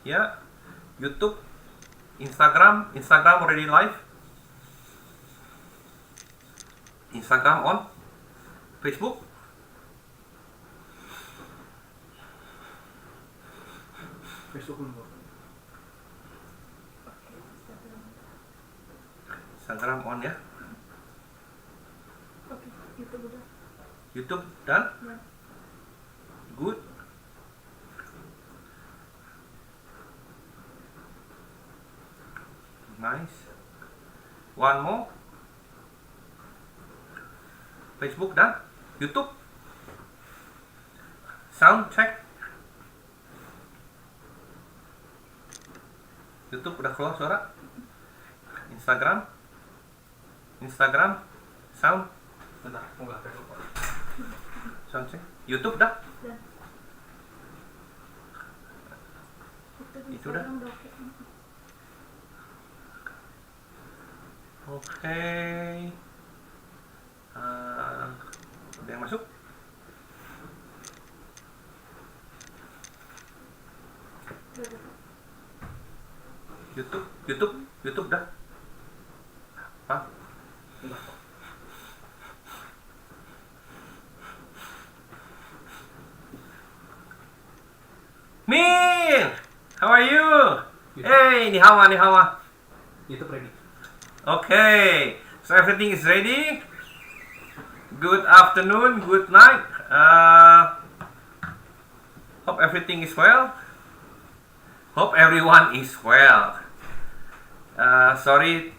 Yeah, YouTube, Instagram already live. Instagram on, Facebook. Facebook belum. Instagram on ya. Oke, YouTube udah. YouTube done. Ya. Good. Nice. One more. Facebook done. YouTube. Sound check. YouTube udah keluar suara. Instagram sound. Bentar, aku nggak ada lupa. Sound check. YouTube dah. Dan Itu udah. oke. Oke. Ada yang masuk? YouTube dah. Hah? Bentar. Min, how are you? Hey, ni hao ah. YouTube ready. Okay, so everything is ready. Good afternoon, good night. Hope everything is well. Hope everyone is well. Sorry,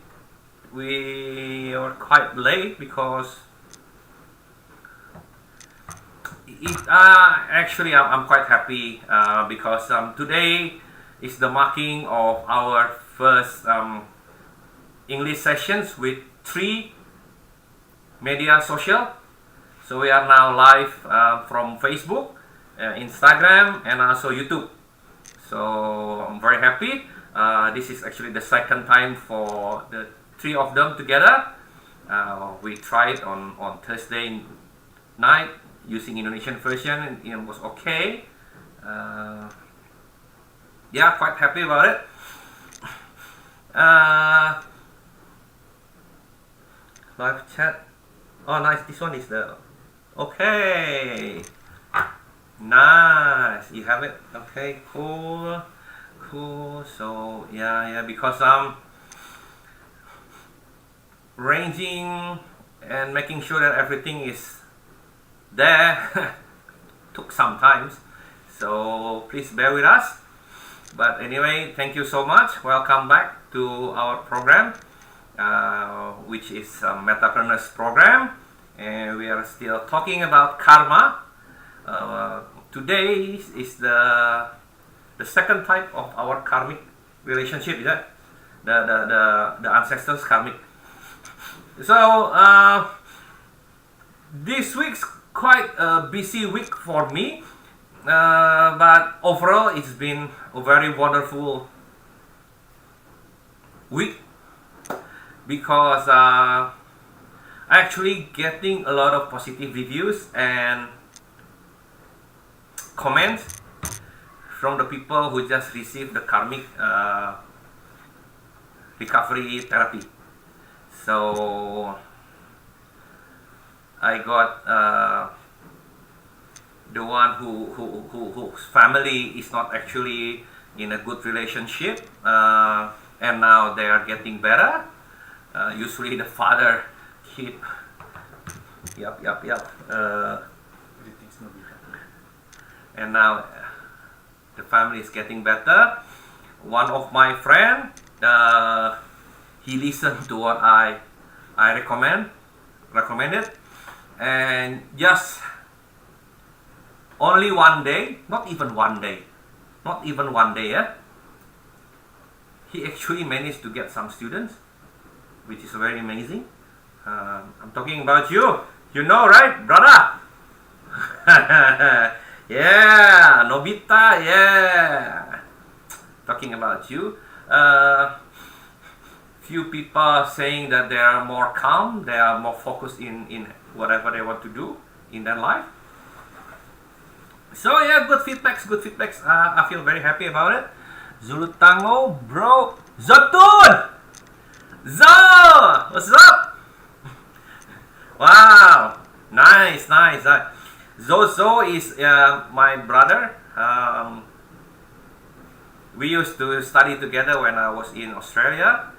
we are quite late because actually I'm quite happy because today is the marking of our first English sessions with 3 media social. So we are now live from Facebook, Instagram, and also YouTube. So I'm very happy. This is actually the second time for the 3 of them together. We tried on Thursday night using Indonesian version, and it was okay. Yeah, quite happy about it. Live chat. Oh, nice. This one is the okay. Nice. You have it. Okay. Cool. So yeah. Because arranging and making sure that everything is there took some time. So please bear with us. But anyway, thank you so much. Welcome back to our program, which is a Metapreneur's program, and we are still talking about karma. Today is the second type of our karmic relationship, is that the ancestors karmic. So this week's quite a busy week for me, but overall it's been a very wonderful week because actually getting a lot of positive reviews and comments from the people who just received the karmic recovery therapy. So I got the one whose family is not actually in a good relationship, and now they are getting better. Usually the father keep and now the family is getting better. One of my friend, he listened to what I recommended, and just only one day, not even one day, yeah, he actually managed to get some students, which is very amazing. I'm talking about you. You know, right, brother? Yeah, Nobita, yeah. Talking about you. Few people saying that they are more calm, they are more focused in whatever they want to do in their life. So yeah, good feedbacks. I feel very happy about it. Zulu Tango, bro. Zotun! Zo! What's up? Wow. Nice. Zo is my brother. We used to study together when I was in Australia.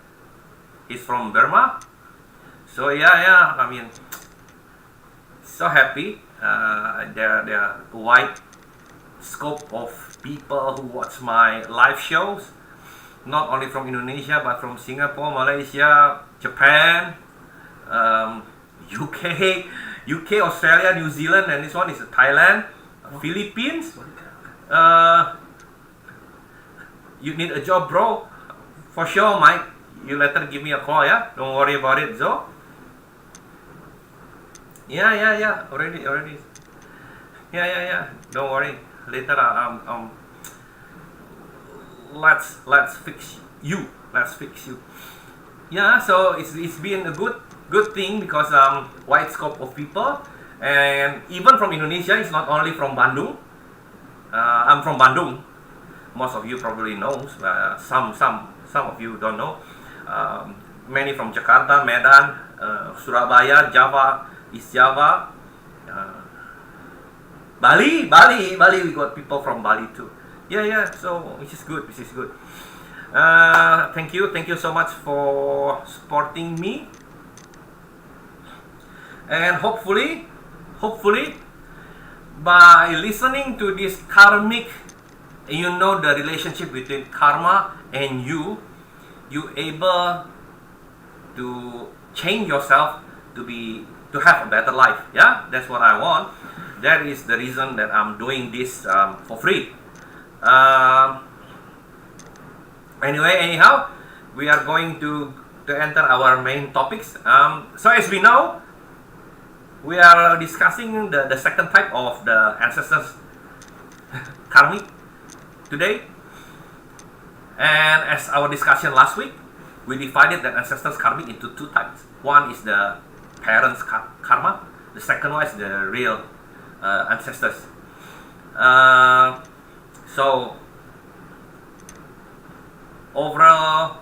He's from Burma. So yeah. I mean, so happy. There are wide scope of people who watch my live shows, not only from Indonesia but from Singapore, Malaysia, Japan, UK, Australia, New Zealand, and this one is Thailand, Philippines. You need a job, bro? For sure, Mike. You later give me a call, yeah? Don't worry about it, Zo. Yeah. Already. Yeah. Don't worry. Later, let's fix you. Yeah. So it's been a good thing because wide scope of people, and even from Indonesia. It's not only from Bandung. I'm from Bandung. Most of you probably know. Some of you don't know. Many from Jakarta, Medan, Surabaya, Java, East Java, Bali. We got people from Bali too. Yeah. So which is good. Thank you so much for supporting me. And hopefully, by listening to this karmic, you know the relationship between karma and you able to change yourself to have a better life. Yeah, that's what I want. That is the reason that I'm doing this for free. Anyhow, we are going to enter our main topics. So as we know, we are discussing the second type of the ancestors karmic today. And as our discussion last week, we divided the ancestors karmic into two types. One is the parents karma. The second one is the real ancestors. So overall,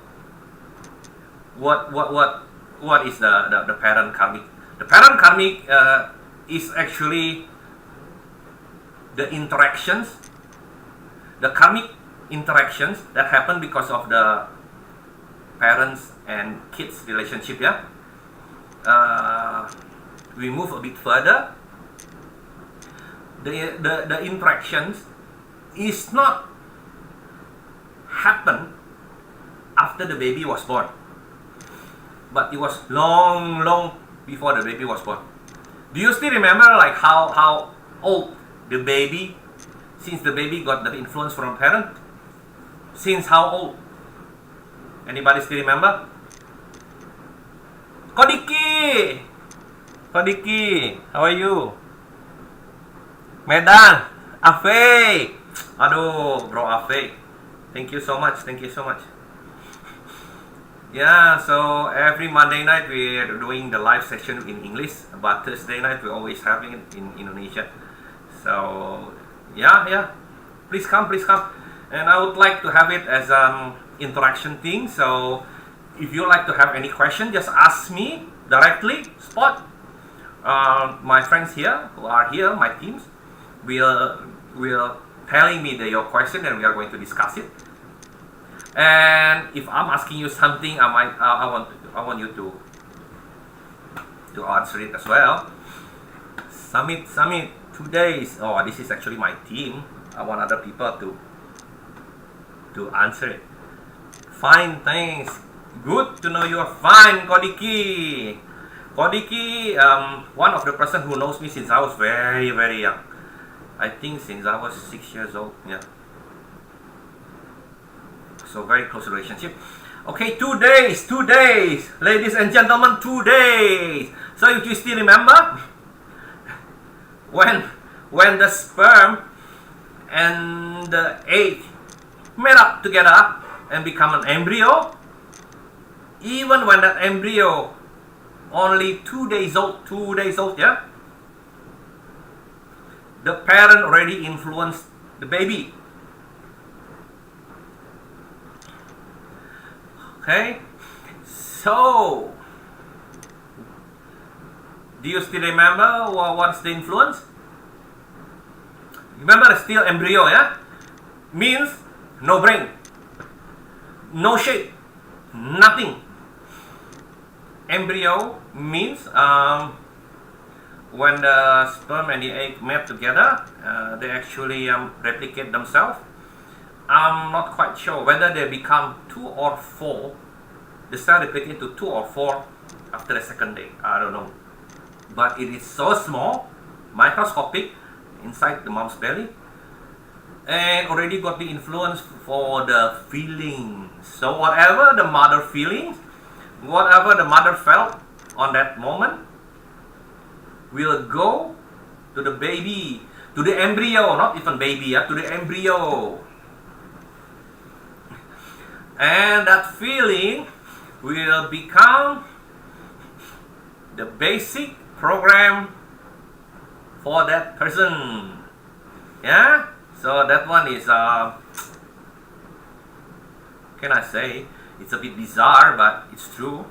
what is the parent karmic? The parent karmic is actually the interactions, the karmic interactions that happen because of the parents and kids relationship. Yeah. We move a bit further. The interactions is not happen after the baby was born, but it was long before the baby was born. Do you still remember like how old the baby, since the baby got the influence from parent? Since how old? Anybody still remember? Kodiki, how are you? Medan, Afe. Aduh, bro Afe. Thank you so much. Yeah, so every Monday night we're doing the live session in English, but Thursday night we're always having it in Indonesian. So yeah, please come. And I would like to have it as an interaction thing. So if you like to have any question, just ask me directly, spot. My friends here who are here, my teams, will telling me your question, and we are going to discuss it. And if I'm asking you something, I want you to answer it as well. Summit 2 days. Oh, this is actually my team. I want other people to answer it. Fine, thanks. Good to know you are fine, Kodiki. One of the person who knows me since I was very young. I think since I was 6 years old. Yeah. So very close relationship. Okay, 2 days, ladies and gentlemen, 2 days. So if you still remember, when the sperm and the egg met up together and become an embryo, even when that embryo only 2 days old, yeah, the parent already influenced the baby. Okay, so do you still remember what's the influence? Remember, still embryo, yeah? Means no brain, no shape, nothing. Embryo means when the sperm and the egg met together, they actually replicate themselves. I'm not quite sure whether they become 2 or 4. The cell replicate to 2 or 4 after the second day. I don't know. But it is so small, microscopic, inside the mom's belly, and already got the influence for the feelings. So whatever the mother feelings, whatever the mother felt on that moment, will go to the baby, to the embryo, not even baby, to the embryo. And that feeling will become the basic program for that person. Yeah? So that one is, can I say, it's a bit bizarre, but it's true.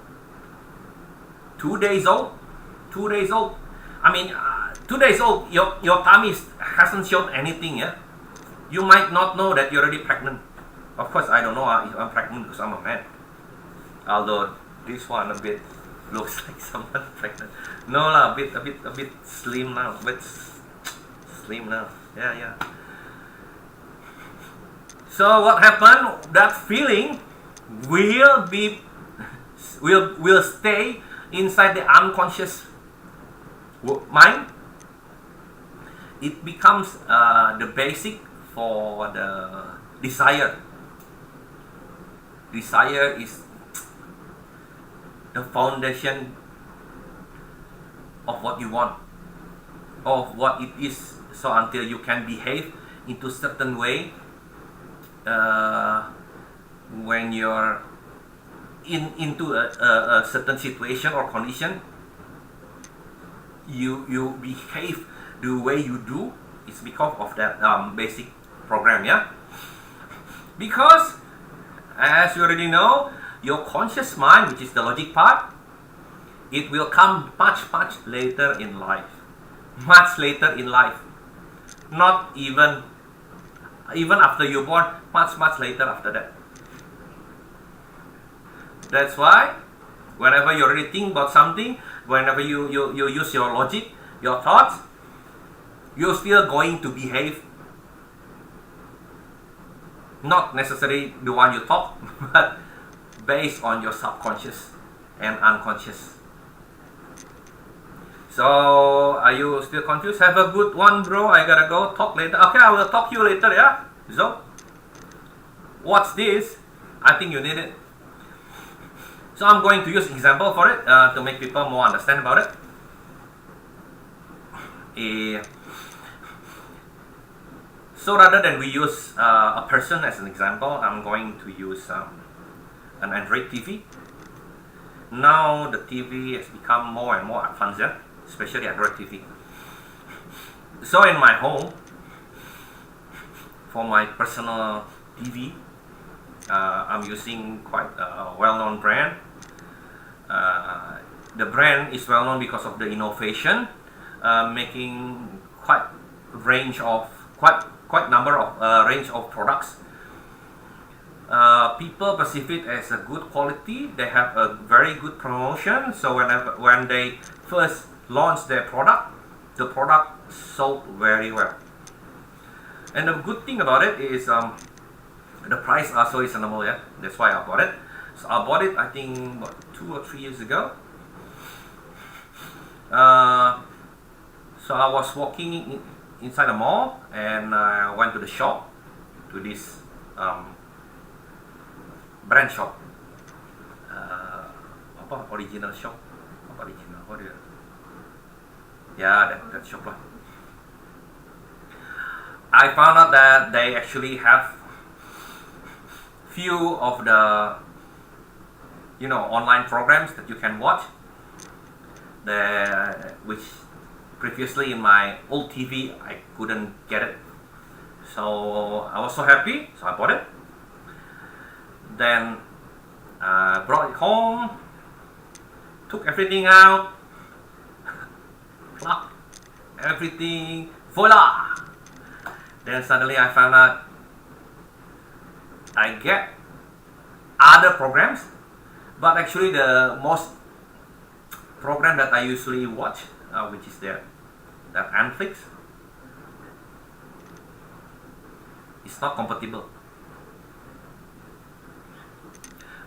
2 days old. 2 days old. I mean, 2 days old, your tummy hasn't shown anything, yeah? You might not know that you're already pregnant. Of course, I don't know if I'm pregnant because I'm a man. Although this one a bit looks like someone pregnant. No lah, a bit slim now. But slim now. Yeah. So what happened? That feeling will stay inside the unconscious mind. It becomes the basic for the desire. Desire is the foundation of what you want, of what it is. So until you can behave into certain way, when you're into a certain situation or condition, you behave the way you do. It's because of that basic program, yeah. Because as you already know, your conscious mind, which is the logic part, it will come much later in life. Much later in life. Not even after you're born, much later after that. That's why whenever you already think about something, whenever you use your logic, your thoughts, you're still going to behave. Not necessarily the one you thought, but based on your subconscious and unconscious. So, are you still confused? Have a good one, bro. I gotta go. Talk later. Okay, I will talk to you later, yeah? So, what's this? I think you need it. So, I'm going to use example for it to make people more understand about it. So rather than we use a person as an example, I'm going to use an Android TV. Now the TV has become more and more advanced, yeah? Especially Android TV. So in my home, for my personal TV, I'm using quite a well-known brand. The brand is well-known because of the innovation, making quite number of range of products. People perceive it as a good quality. They have a very good promotion. So when they first launched their product, the product sold very well. And the good thing about it is the price also is reasonable. Yeah, that's why I bought it. So I bought it, I think, 2 or 3 years ago. So I was walking inside the mall and I went to the shop, to this brand shop, original shop, original, what is it? Yeah, that shop lah. I found out that they actually have few of the online programs that you can watch, which previously in my old TV I couldn't get it. So I was so happy, so I bought it. Then Brought it home, took everything out, plugged everything, voila! Then suddenly I found out I get other programs, but actually the most program that I usually watch, which is that Netflix, is not compatible.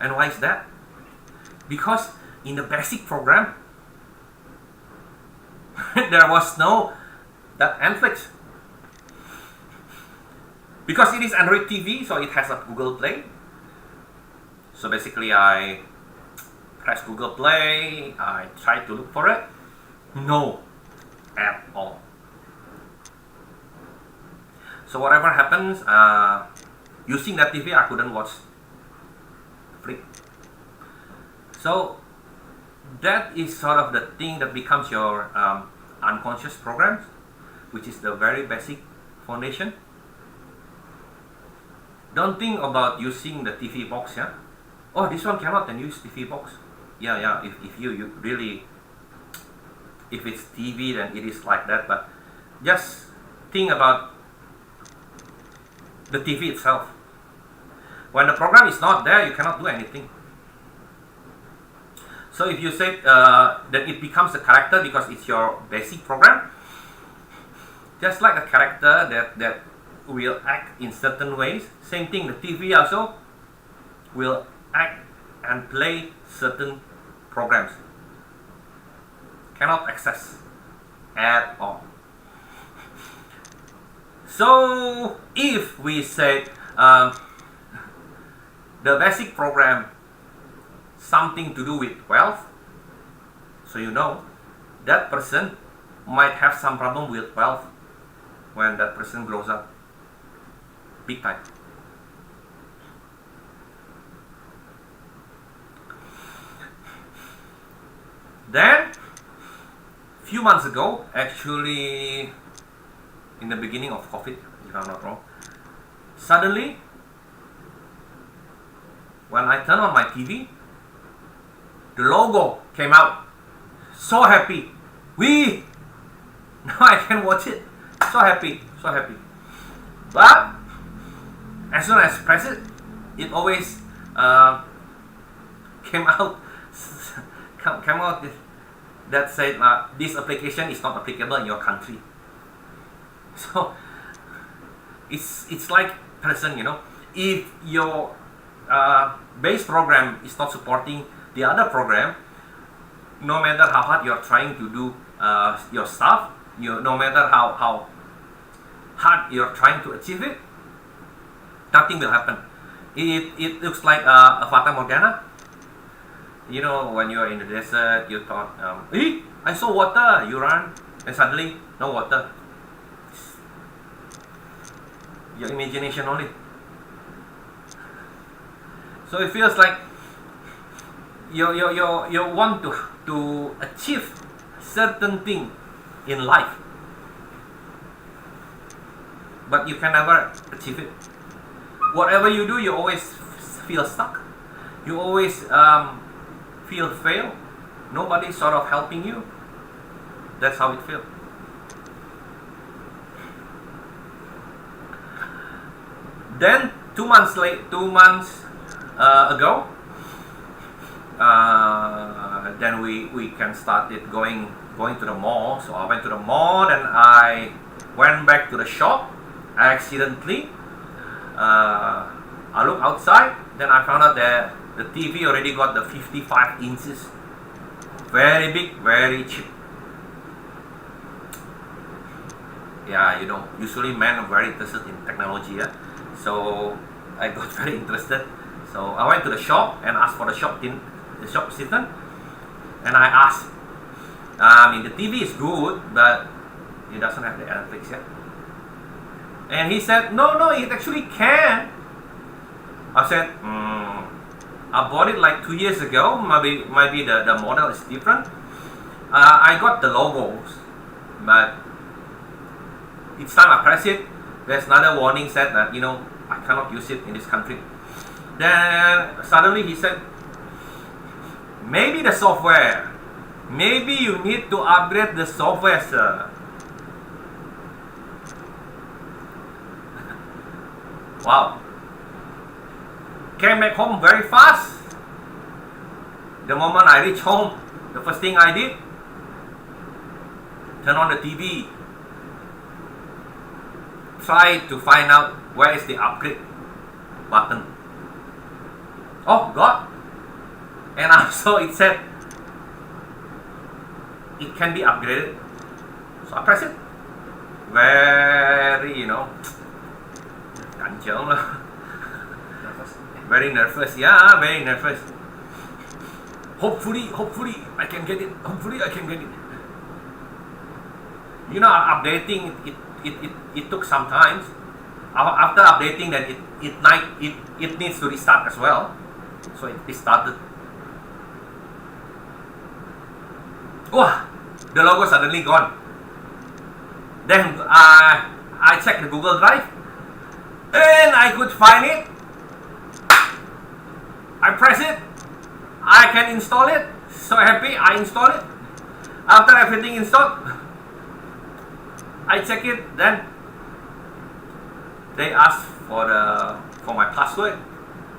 And why is that? Because in the basic program there was no that Netflix. Because it is Android TV, so it has a Google Play. So basically I press Google Play, I try to look for it. No, at all. So whatever happens, using that TV, I couldn't watch flick. So that is sort of the thing that becomes your unconscious programs, which is the very basic foundation. Don't think about using the TV box, yeah? Oh, this one cannot, then use TV box. Yeah, if you really, if it's TV, then it is like that, but just think about the TV itself. When the program is not there, you cannot do anything. So if you say that it becomes a character because it's your basic program, just like a character that will act in certain ways, same thing, the TV also will act and play certain programs. Cannot access at all. So if we say the basic program something to do with wealth, so you know that person might have some problem with wealth when that person grows up, big time. Then few months ago, actually in the beginning of COVID, if I'm not wrong, suddenly when I turn on my TV, the logo came out. So happy. Now I can watch it. So happy. But as soon as I press it, it always came out that said this application is not applicable in your country. So it's like person, if your base program is not supporting the other program, no matter how hard you're trying to do your stuff, no matter how hard you're trying to achieve it, nothing will happen. It looks like a Fata Morgana. When you're in the desert, you thought, I saw water, you run, and suddenly, no water. Your imagination only. So it feels like you want to achieve certain thing in life, but you can never achieve it. Whatever you do, you always feel stuck. You always feel fail. Nobody's sort of helping you. That's how it feels. Then 2 months ago, then we can start it going to the mall. So I went to the mall, then I went back to the shop accidentally. I looked outside, then I found out that the TV already got the 55 inches. Very big, very cheap. Yeah, usually men are very interested in technology, yeah? So I got very interested. So I went to the shop and asked for the shop assistant, and I asked, the TV is good, but it doesn't have the Netflix yet. And he said, no, it actually can. I said, I bought it like 2 years ago. Maybe the model is different. I got the logos, but each time I press it, there's another warning said that I cannot use it in this country. Then suddenly he said, Maybe the software. Maybe you need to upgrade the software, sir. Wow. Came back home very fast. The moment I reached home, the first thing I did, turn on the TV. Try to find out where is the upgrade button. Oh, God. And also it said it can be upgraded. So I press it. Very, ganjel lah. Nervous. Very nervous. Yeah, very nervous. Hopefully I can get it. Updating it took some time. After updating, then it needs to restart as well. So it restarted. Wow, the logo suddenly gone. Then I checked the Google Drive, and I could find it. I press it. I can install it. So happy I installed it. After everything installed, I check it. Then they ask for my password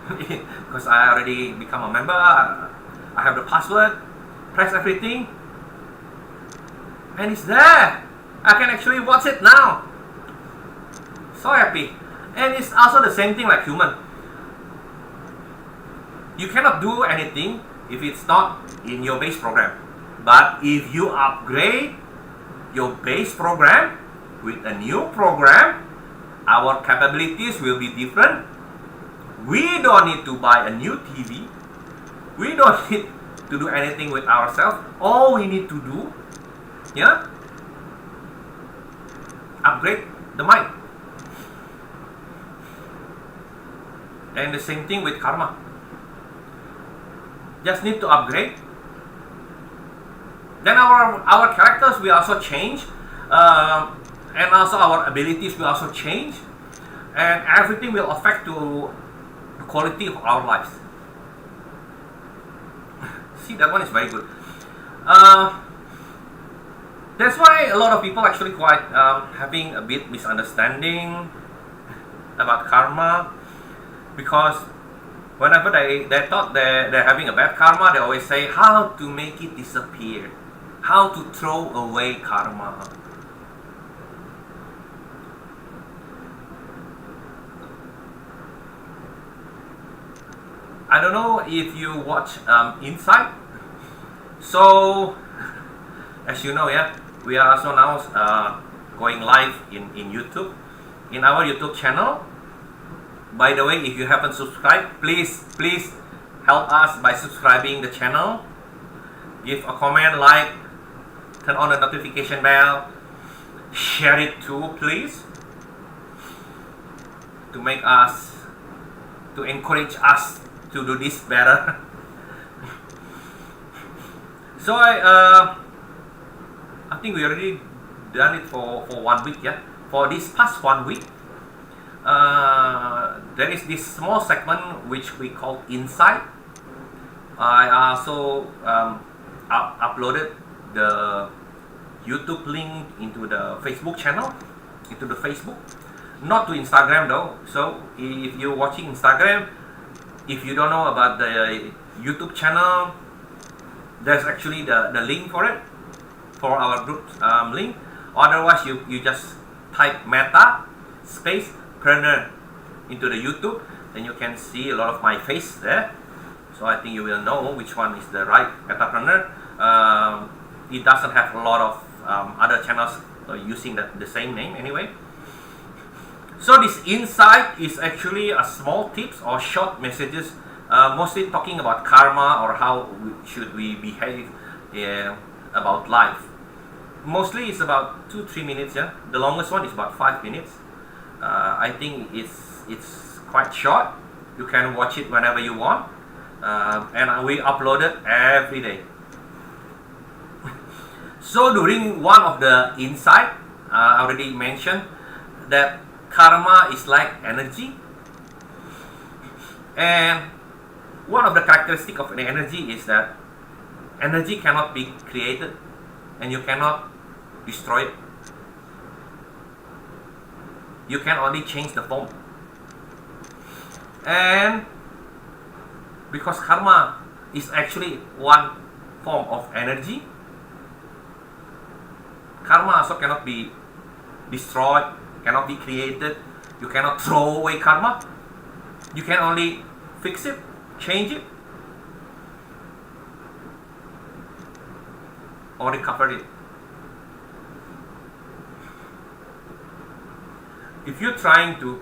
because I already become a member. I have the password. Press everything, and it's there. I can actually watch it now. So happy. And it's also the same thing like human. You cannot do anything if it's not in your base program. But if you upgrade your base program with a new program, our capabilities will be different. We don't need to buy a new TV. We don't need to do anything with ourselves. All we need to do, upgrade the mind. And the same thing with karma. Just need to upgrade. Then our characters will also change, and also our abilities will also change, and everything will affect to the quality of our lives. See, that one is very good. That's why a lot of people actually quite having a bit misunderstanding about karma, because whenever they thought they're having a bad karma, they always say how to make it disappear, how to throw away karma. I don't know if you watch Inside. So, as you know, we are also now going live in YouTube, in our YouTube channel. By the way, if you haven't subscribed, please help us by subscribing the channel. Give a comment, like, turn on the notification bell, share it too, please, to encourage us to do this better. So I think we already done it for 1 week, For this past 1 week, there is this small segment which we call Insight. I also uploaded the YouTube link into the Facebook channel, not to Instagram though. So if you're watching Instagram, if you don't know about the YouTube channel, there's actually the link for it, for our group link. Otherwise, you just type Meta space Preneur into the YouTube, then you can see a lot of my face there. So I think you will know which one is the right Metapreneur. It doesn't have a lot of other channels using the same name anyway. So this insight is actually a small tips or short messages, mostly talking about karma or how should we behave about life. Mostly it's about 2-3 minutes. The longest one is about 5 minutes. I think it's quite short. You can watch it whenever you want, and we upload it every day. So during one of the insight, I already mentioned that karma is like energy, and one of the characteristics of the energy is that Energy cannot be created, and you cannot destroy it. You can only change the form. And because karma is actually one form of energy, karma also cannot be destroyed, cannot be created. You cannot throw away karma. You can only fix it, change it, or recover it. If you're trying to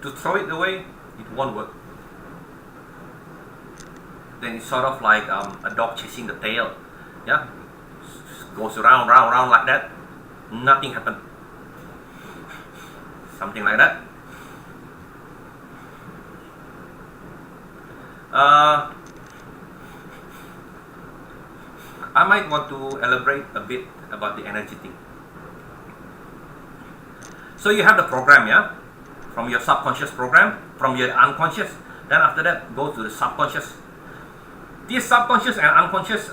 throw it away, it won't work. Then it's sort of like a dog chasing the tail. Yeah, goes around, round like that. Nothing happened. Something like that. I might want to elaborate a bit about the energy thing. So you have the program, yeah, from your subconscious program, from your unconscious. Then after that, go to the subconscious. This subconscious and unconscious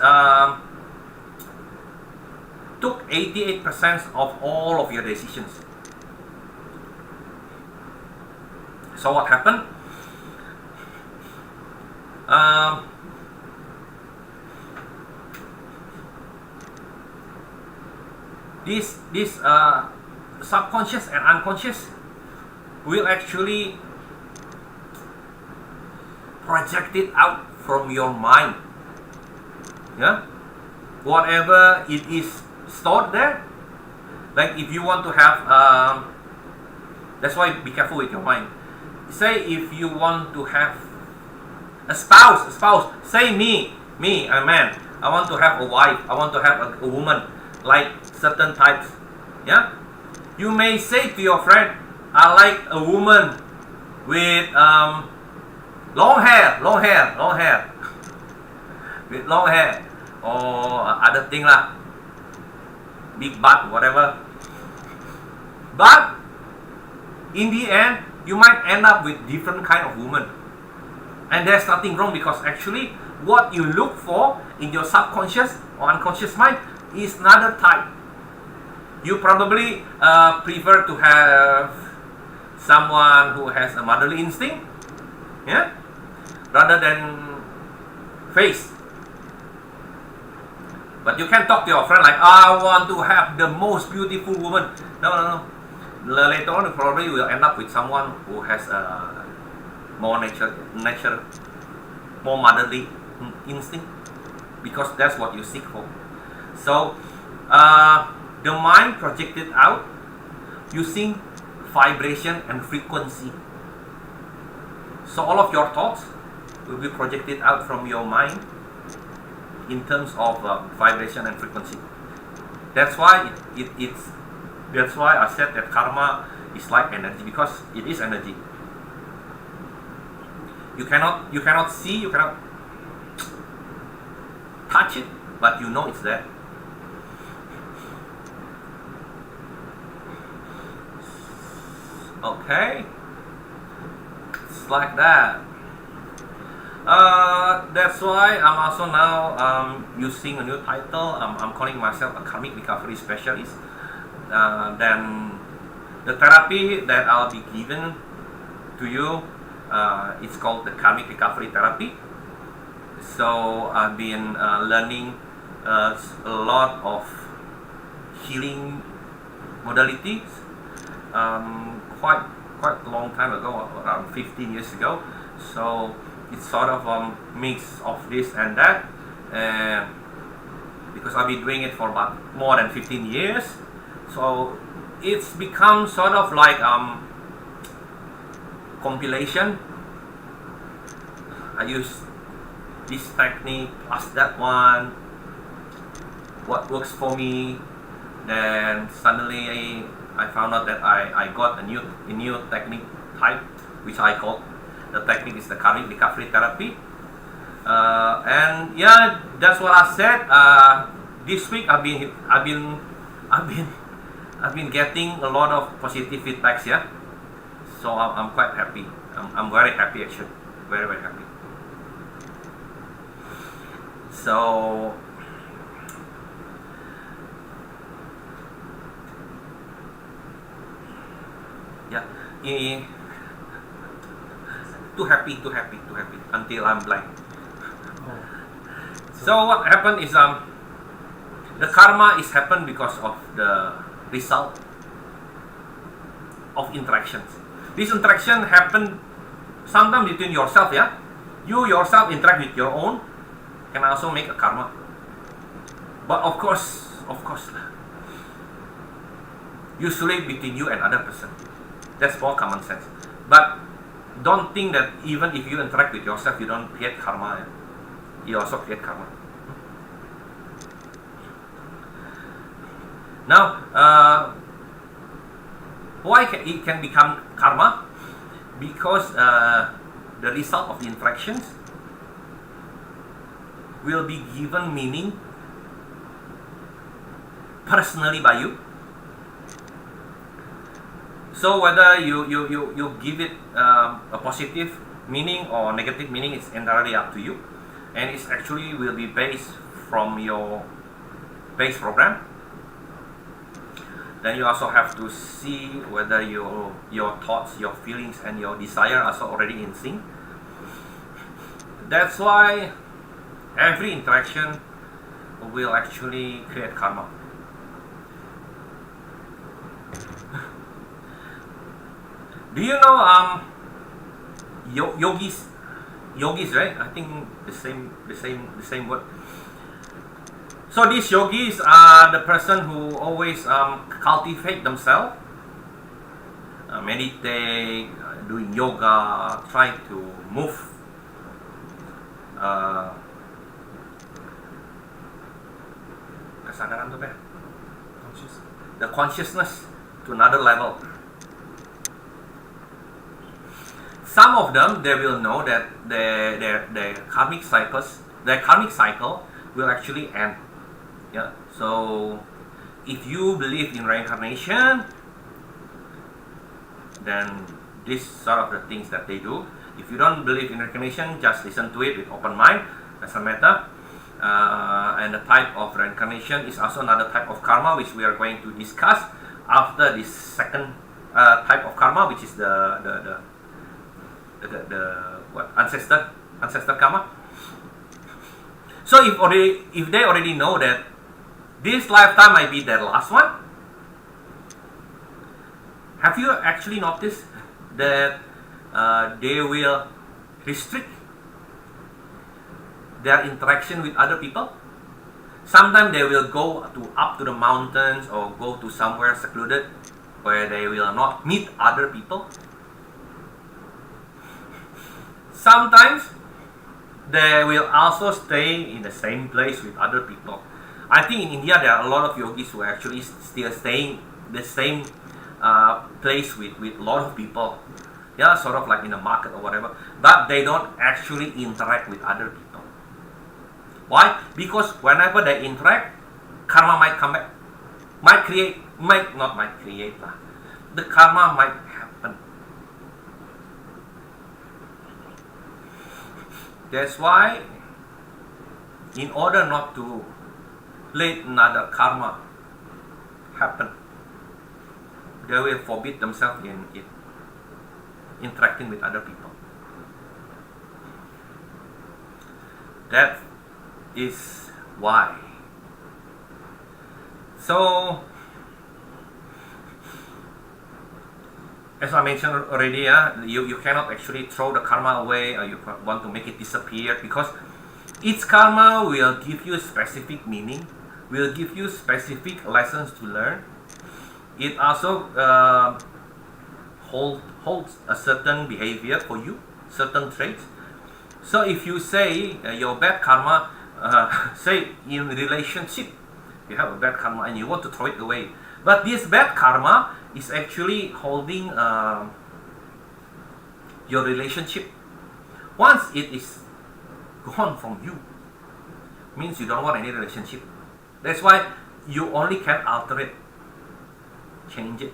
took 88% of all of your decisions. So what happened? This subconscious and unconscious will actually project it out from your mind. Yeah, whatever it is stored there. Like if you want to have, that's why be careful with your mind. Say if you want to have a spouse. Say me, a man. I want to have a wife. I want to have a woman, like certain types. Yeah, you may say to your friend, I like a woman with long hair, with long hair, or other thing lah, big butt, whatever. But in the end, you might end up with different kind of woman, and there's nothing wrong, because actually what you look for in your subconscious or unconscious mind is another type. You probably prefer to have someone who has a motherly instinct, yeah, rather than face. But you can talk to your friend like, I want to have the most beautiful woman. No. Later on, you probably will end up with someone who has a more nature, more motherly instinct, because that's what you seek for. So, the mind projected out using vibration and frequency. So all of your thoughts will be projected out from your mind in terms of vibration and frequency. That's why that's why I said that karma is like energy, because it is energy. You cannot see, you cannot touch it, but you know it's there. Okay, it's like that. That's why I'm also now using a new title. I'm calling myself a Karmic Recovery Specialist. Then the therapy that I'll be giving to you, it's called the Karmic Recovery Therapy. So I've been learning a lot of healing modalities. Quite a long time ago, around 15 years ago. So it's sort of a mix of this and that, because I've been doing it for about more than 15 years. So it's become sort of like compilation. I use this technique plus that one, what works for me. Then suddenly I found out that I got a new technique type, which I call the technique is the Karmic Recovery Therapy. And yeah, that's what I said. This week I've been getting a lot of positive feedbacks. Yeah, so I'm quite happy. I'm very happy actually, very happy. So yeah, too happy until I'm blind. Oh. So what happened is the karma is happened because of the result of interactions. This interaction happen sometimes between yourself, yeah. You yourself interact with your own, can also make a karma. But of course, usually between you and other person. That's more common sense. But don't think that even if you interact with yourself, you don't create karma. Yeah? You also create karma. Now, why it can become karma? Because the result of the interactions will be given meaning personally by you. So whether you give it a positive meaning or negative meaning is entirely up to you, and it's actually will be based from your base program. Then you also have to see whether your thoughts, your feelings, and your desire are also already in sync. That's why every interaction will actually create karma. Do you know yogis, right? I think the same word. So these yogis are the person who always cultivate themselves, meditate, doing yoga, try to move kesadaran tu apa? The consciousness to another level. Some of them, they will know that their karmic cycle will actually end. Yeah. So if you believe in reincarnation, then these sort of the things that they do. If you don't believe in reincarnation, just listen to it with open mind. That's a matter. And the type of reincarnation is also another type of karma, which we are going to discuss after this second type of karma, which is the ancestor karma. So if they already know that this lifetime might be their last one, have you actually noticed that they will restrict their interaction with other people? Sometimes they will go up to the mountains or go to somewhere secluded where they will not meet other people. Sometimes they will also stay in the same place with other people. I think in India there are a lot of yogis who are actually still staying the same place with a lot of people. Yeah, sort of like in a market or whatever. But they don't actually interact with other people. Why? Because whenever they interact, karma might come back. The karma might happen. That's why, in order not to let another karma happen, they will forbid themselves in interacting with other people. That is why. So, as I mentioned already, you cannot actually throw the karma away or you want to make it disappear, because each karma will give you specific meaning, will give you specific lessons to learn. It also holds a certain behavior for you, certain traits. So if you say your bad karma, say in relationship, you have a bad karma and you want to throw it away, but this bad karma is actually holding your relationship. Once it is gone from you, means you don't want any relationship. That's why you only can alter it, change it.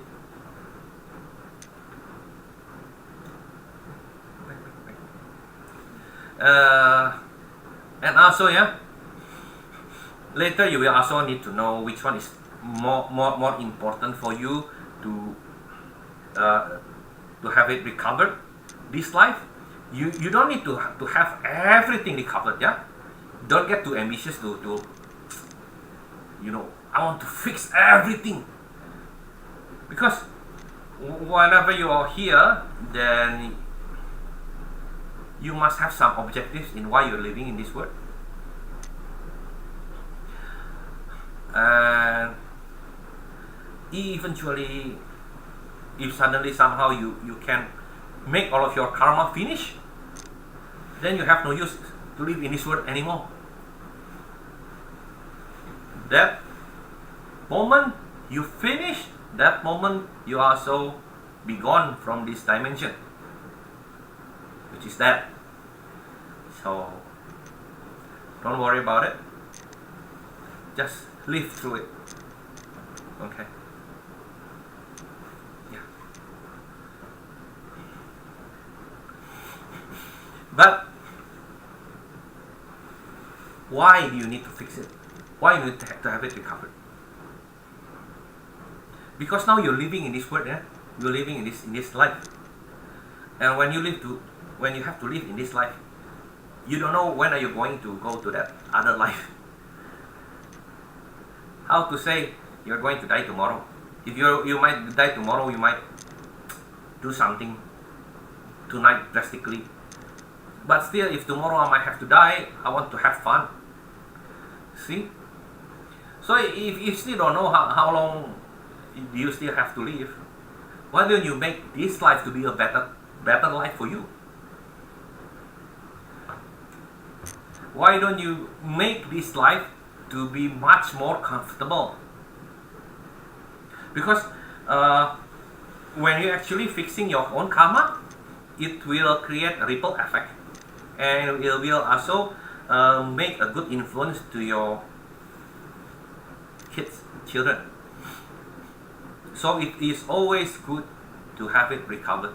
And also, later you will also need to know which one is more important for you to have it recovered this life. You don't need to have everything recovered, yeah. Don't get too ambitious to I want to fix everything, because whenever you are here, then you must have some objectives in why you're living in this world. And eventually, if suddenly somehow you can make all of your karma finish, then you have no use to live in this world anymore. That moment you finish, that moment you also be gone from this dimension, which is that. So don't worry about it, just live through it. Okay. Yeah. But why do you need to fix it? Why do you need to have it recovered? Because now you're living in this world, yeah? You're living in this life. And when you have to live in this life, you don't know when are you going to go to that other life. How to say you're going to die tomorrow? If you might die tomorrow, you might do something tonight drastically. But still, if tomorrow I might have to die, I want to have fun. See? So if you still don't know how long you still have to live, why don't you make this life to be a better life for you? Why don't you make this life to be much more comfortable? Because when you're actually fixing your own karma, it will create a ripple effect, and it will also make a good influence to your children. So it is always good to have it recovered.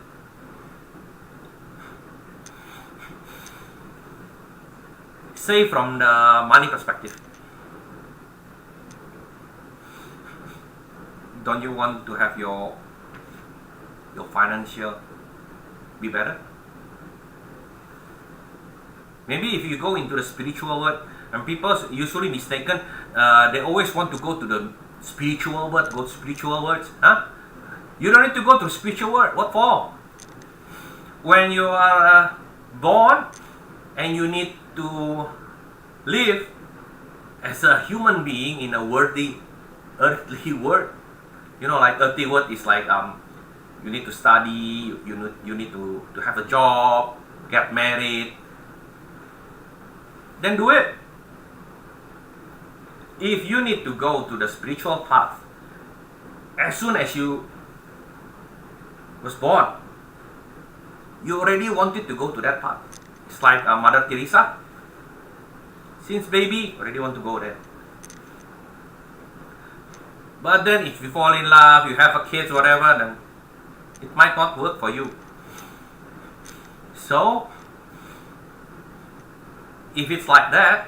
Say from the money perspective, don't you want to have your financial be better? Maybe if you go into the spiritual world, and people usually mistaken, they always want to go to the spiritual world, go to spiritual worlds. Huh? You don't need to go to the spiritual world. What for? When you are born and you need to live as a human being in a worthy earthly world, like earthly world is like you need to study, you need to have a job, get married, then do it. If you need to go to the spiritual path as soon as you was born, you already wanted to go to that path. It's like Mother Teresa. Since baby, already want to go there. But then if you fall in love, you have a kid, whatever, then it might not work for you. So, if it's like that,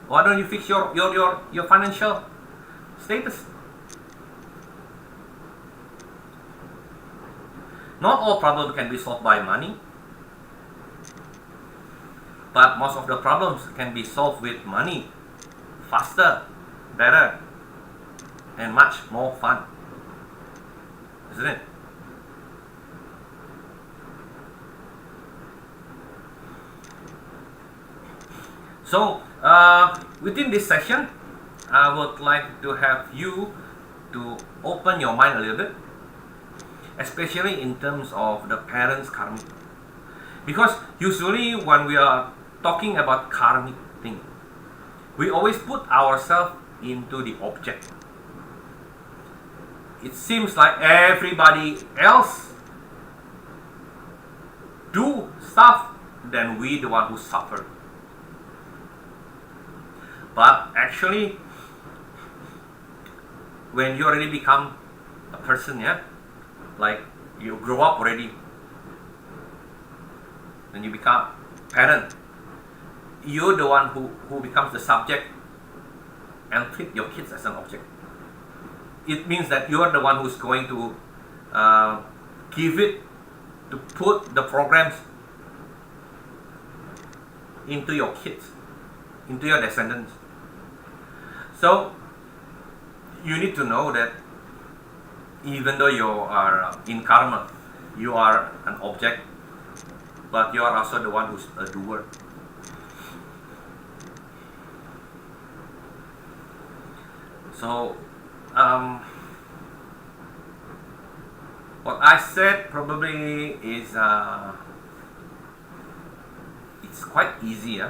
why don't you fix your financial status? Not all problems can be solved by money, but most of the problems can be solved with money, faster, better, and much more fun, isn't it? So within this session, I would like to have you to open your mind a little bit, especially in terms of the parents' karmic. Because usually when we are talking about karmic thing, we always put ourselves into the object. It seems like everybody else do stuff, then we the one who suffer. But actually, when you already become a person, yeah, like you grow up already, then you become parent, you're the one who becomes the subject and treat your kids as an object. It means that you are the one who's going to give it, to put the programs into your kids, into your descendants. So you need to know that even though you are in karma, you are an object, but you are also the one who's a doer. So what I said probably is it's quite easy,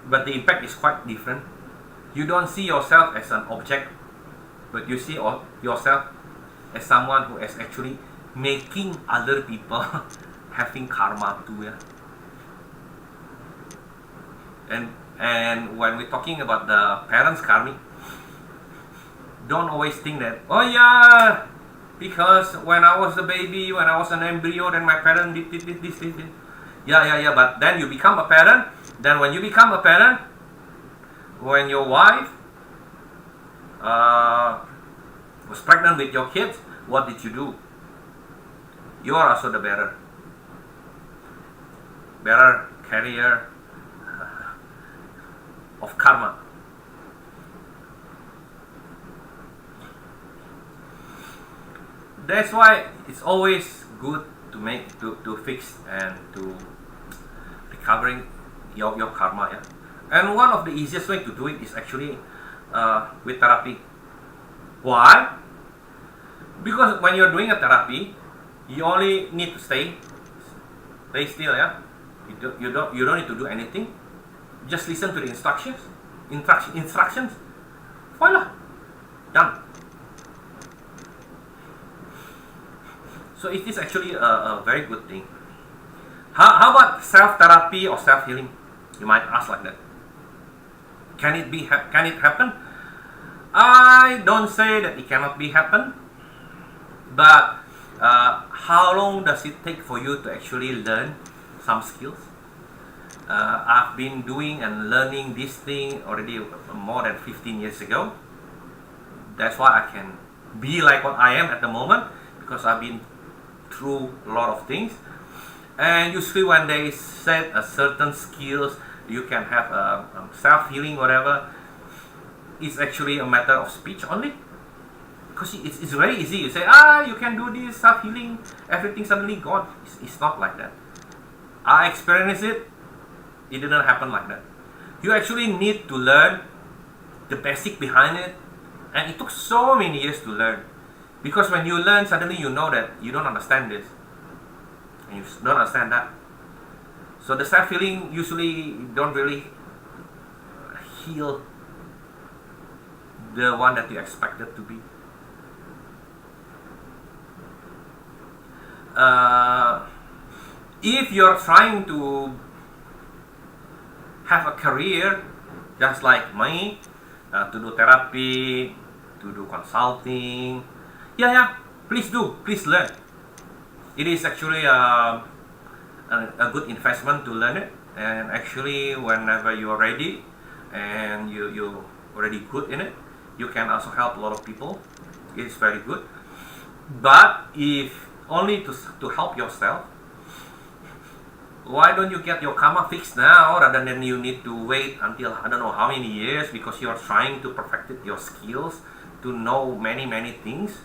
but the impact is quite different. You don't see yourself as an object, but you see yourself as someone who is actually making other people having karma too. And when we're talking about the parents' karmic, don't always think that, oh yeah, because when I was a baby, when I was an embryo, then my parent did this. Yeah, but then you become a parent. Then when you become a parent, when your wife was pregnant with your kids, what did you do? You are also the bearer, carrier of karma. That's why it's always good to fix and to recovering your karma. Yeah? And one of the easiest way to do it is actually with therapy. Why? Because when you're doing a therapy, you only need to stay still. Yeah, you don't need to do anything. Just listen to the instructions. Voila, done. So it is actually a very good thing. How about self-therapy or self-healing? You might ask like that. Can it happen? I don't say that it cannot be happen, but how long does it take for you to actually learn some skills? I've been doing and learning this thing already more than 15 years ago. That's why I can be like what I am at the moment, because I've been through a lot of things. And usually when they set a certain skills, you can have a self-healing, whatever, it's actually a matter of speech only. Because it's very easy. You say, you can do this, self-healing, everything suddenly gone. It's not like that. I experienced it. It didn't happen like that. You actually need to learn the basic behind it. And it took so many years to learn. Because when you learn, suddenly you know that you don't understand this. And you don't understand that. So the self-healing usually don't really heal the one that you expected to be. If you're trying to have a career just like me, to do therapy, to do consulting, please learn. It is actually a good investment to learn it. And actually, whenever you are ready and you're already good in it, you can also help a lot of people. It's very good. But if only to help yourself, why don't you get your karma fixed now rather than you need to wait until I don't know how many years, because you are trying to perfect your skills to know many things.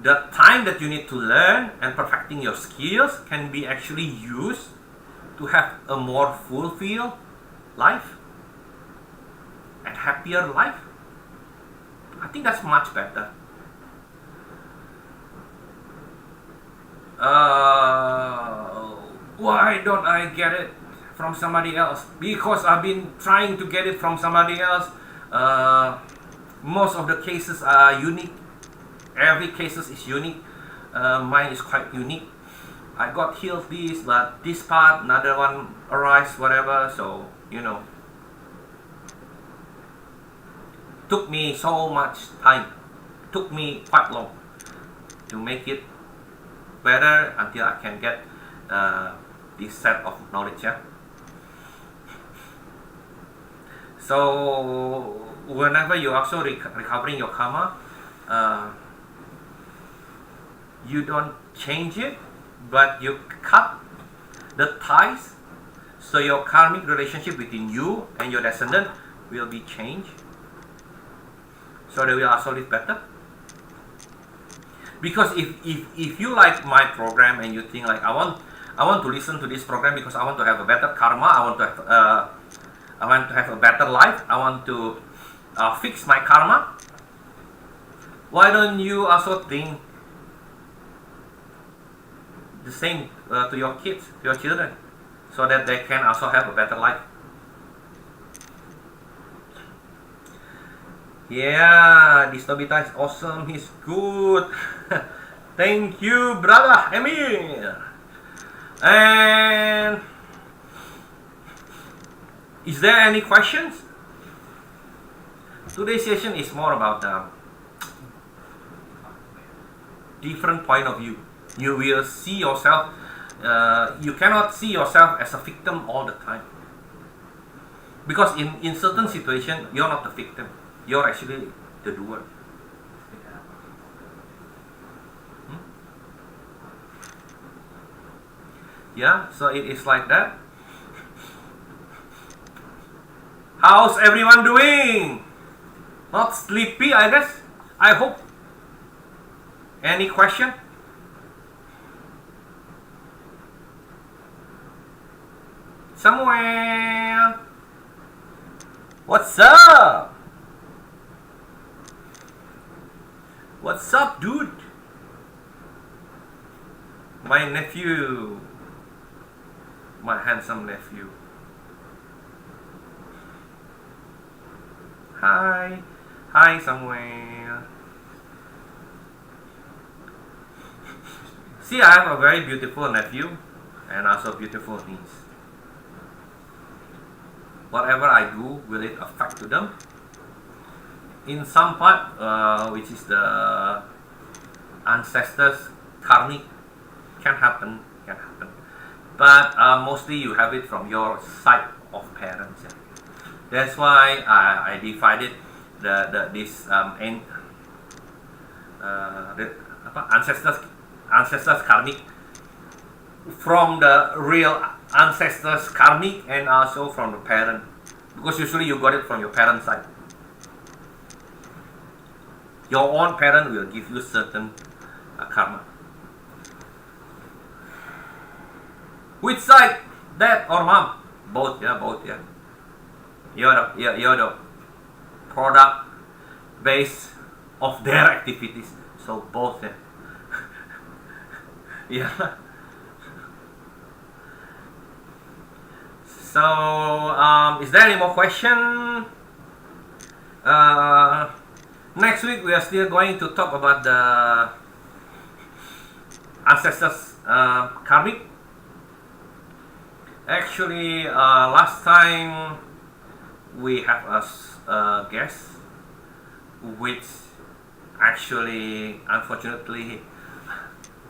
The time that you need to learn and perfecting your skills can be actually used to have a more fulfilled life and happier life. I think that's much better. Why don't I get it from somebody else? Because I've been trying to get it from somebody else. Most of the cases are unique. Every case is unique. Mine is quite unique. I got healed this, but this part, another one arise, whatever. So, took me so much time. Took me quite long to make it better until I can get this set of knowledge. So whenever you also recovering your karma, you don't change it, but you cut the ties, so your karmic relationship between you and your descendant will be changed, so they will also live better. Because if you like my program and you think like I want to listen to this program because I want to have a better karma, I want to have a better life, I want to fix my karma, why don't you also think the same to your kids, your children, so that they can also have a better life? Yeah, this Nobita is awesome, he's good. Thank you, brother Emir. And is there any questions? Today's session is more about the different point of view. You will see yourself, you cannot see yourself as a victim all the time. Because in certain situation, you're not the victim. You're actually the doer. Yeah, so it is like that. How's everyone doing? Not sleepy, I guess. I hope. Any question? Somewhere. What's up? What's up, dude? My nephew. My handsome nephew. Hi. Hi, somewhere. See, I have a very beautiful nephew and also beautiful niece. Whatever I do, will it affect to them? In some part, which is the ancestors karmic, can happen. But mostly you have it from your side of parents. Yeah. That's why I divided this ancestors karmic from the real ancestors karmic and also from the parent, because usually you got it from your parent side. Your own parent will give you certain karma. Which side, dad or mom? Both, yeah, both, yeah. You're the product base of their activities. So both, yeah. Yeah. So, is there any more question? Next week we are still going to talk about the ancestors karmic. Actually, last time we have a guest, which actually, unfortunately,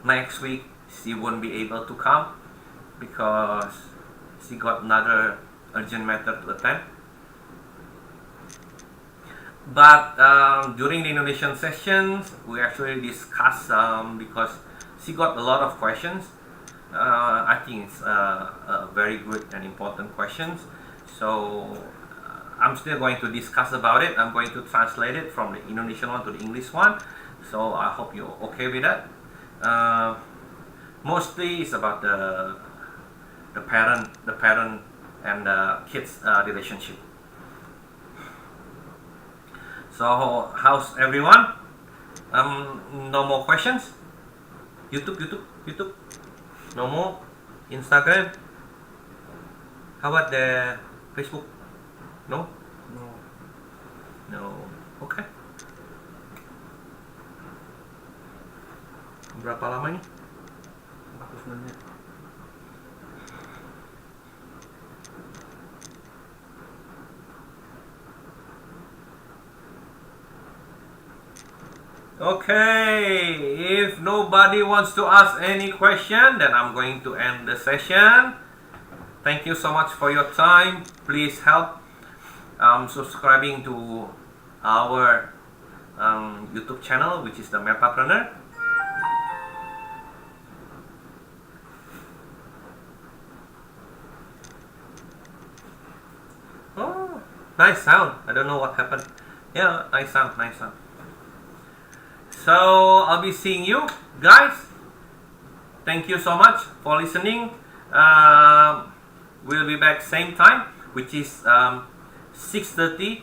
next week she won't be able to come because she got another urgent matter to attend. But during the Indonesian sessions, we actually discussed because she got a lot of questions. I think it's very good and important questions. So I'm still going to discuss about it. I'm going to translate it from the Indonesian one to the English one. So I hope you're okay with that. Mostly it's about the parent and the kids relationship. So how's everyone? No more questions? YouTube. No more? Instagram? How about the Facebook? No? No. Okay. Berapa lama ini? 40 menit. Okay, if nobody wants to ask any question, then I'm going to end the session. Thank you so much for your time. Please help subscribing to our YouTube channel, which is the Preneur. Oh, nice sound. I don't know what happened. Yeah, nice sound, nice sound. So I'll be seeing you guys. Thank you so much for listening. We'll be back same time, which is 6:30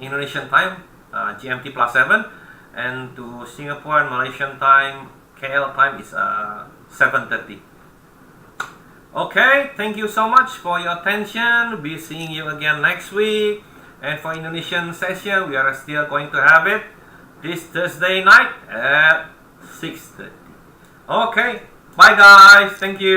Indonesian time, GMT +7, and to Singapore and Malaysian time, KL time is 7:30. Okay, thank you so much for your attention. Be seeing you again next week. And for Indonesian session, we are still going to have it this Thursday night at 6:30. Okay, bye guys. Thank you.